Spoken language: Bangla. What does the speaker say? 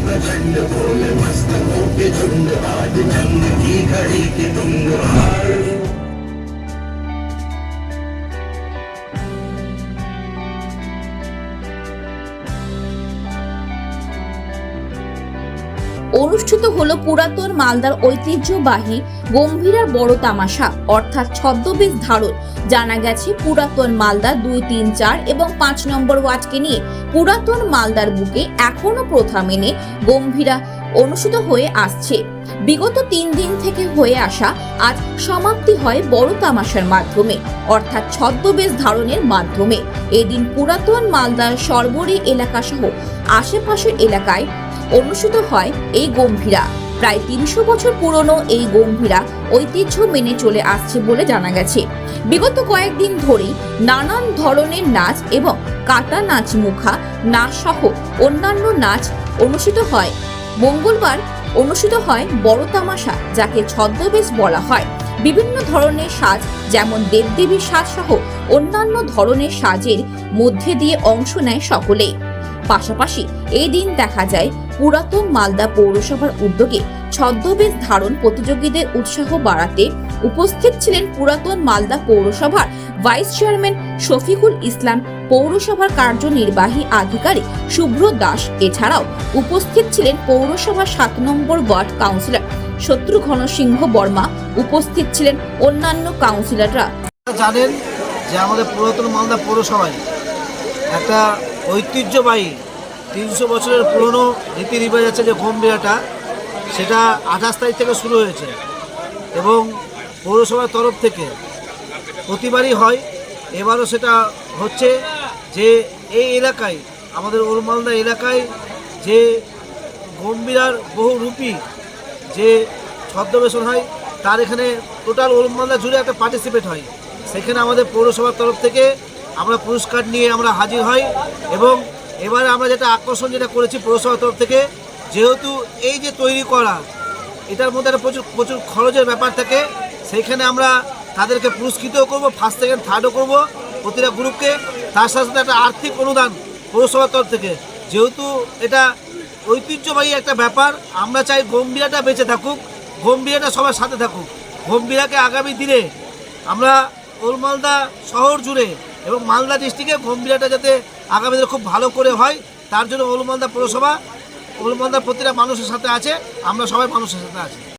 प्रचंड बोल मस्तकों के झुंड, आज जंग की घड़ी की तुंग हार। অনুষ্ঠিত হলো পুরাতন মালদার ঐতিহ্যবাহী গম্ভীরার বড় তামাশা অর্থাৎ ছদ্মবেশ ধারণ। জানা গেছে পুরাতন মালদা 2, 3, 4 এবং 5 নম্বর ওয়ার্ডকে নিয়ে পুরাতন মালদার বুকে এখনো প্রথা মেনে গম্ভীরা অনুষ্ঠিত হয়ে আসছে। বিগত 3 দিন থেকে হয়ে আসা আজ সমাপ্তি হয় বড় তামাশার মাধ্যমে অর্থাৎ ছদ্মবেশ ধারণের মাধ্যমে। এদিন পুরাতন মালদার সর্বরী এলাকা সহ আশেপাশের এলাকায় অনুষ্ঠিত হয় এই গম্ভীরা। প্রায় 300 বছর পুরনো এই গম্ভীরা ঐতিহ্য মেনে চলে আসছে বলে জানা গেছে। বিগত কয়েকদিন ধরেই নানান ধরনের নাচ এবং কাটা নাচ, মুখা নাচ সহ অন্যান্য নাচ অনুষ্ঠিত হয়। মঙ্গলবার অনুষ্ঠিত হয় বড় তামাশা, যাকে ছদ্মবেশ বলা হয়। বিভিন্ন ধরনের সাজ যেমন দেবদেবীর সাজ সহ অন্যান্য ধরনের সাজের মধ্যে দিয়ে অংশ নেয় সকলেই। পাশাপাশি এই দিন দেখা যায় পুরাতন মালদা পৌরসভার উদ্যোগে ছদ্মবেশ ধারণ প্রতিযোগীদের উৎসাহ বাড়াতে উপস্থিত ছিলেন পুরাতন মালদা পৌরসভার ভাইস চেয়ারম্যান শফিকুল ইসলাম, পৌরসভার কার্যনির্বাহী আধিকারিক শুভ্র দাস। এছাড়াও উপস্থিত ছিলেন পৌরসভার 7 নম্বর ওয়ার্ড কাউন্সিলর শত্রুঘ্ন সিংহ বর্মা। উপস্থিত ছিলেন অন্যান্য কাউন্সিলররা। জানেন যে আমাদের পুরাতন মালদা পৌরসভায় একটা ঐতিহ্যবাহী 300 বছরের পুরনো রীতি রিবাজ আছে যে গম্ভীরাটা, সেটা 28 তারিখ থেকে শুরু হয়েছে এবং পৌরসভার তরফ থেকে প্রতিবারই হয়। এবারও সেটা হচ্ছে যে এই এলাকায়, আমাদের ওল্ড মালদা এলাকায় যে গম্ভীরার বহুরূপী যে ছদ্মবেশন হয়, তার এখানে টোটাল ওল্ড মালদা জুড়ে একটা পার্টিসিপেট হয়। সেখানে আমাদের পৌরসভার তরফ থেকে আমরা পুরস্কার নিয়ে আমরা হাজির হই এবং এবারে আমরা যেটা আকর্ষণ যেটা করেছি পৌরসভার তরফ থেকে, যেহেতু এই যে তৈরি করা, এটার মধ্যে একটা প্রচুর খরচের ব্যাপার থাকে, সেইখানে আমরা তাদেরকে পুরস্কৃতও করবো, 1st, 2nd, 3rdও করবো প্রতিটা গ্রুপকে। তার সাথে সাথে একটা আর্থিক অনুদান পৌরসভার তরফ থেকে। যেহেতু এটা ঐতিহ্যবাহী একটা ব্যাপার, আমরা চাই গম্ভীরাটা বেঁচে থাকুক, গম্ভীরাটা সবার সাথে থাকুক। গম্ভীরাকে আগামী দিনে আমরা ওল্ড মালদা শহর জুড়ে এবং মালদা ডিস্ট্রিক্টে গম্ভীরাটা যাতে আগামী দিনে খুব ভালো করে হয়, তার জন্য ওল্ড মালদা পৌরসভা ওল্ড মালদার প্রতিটা মানুষের সাথে আছে, আমরা সবাই মানুষের সাথে আছি।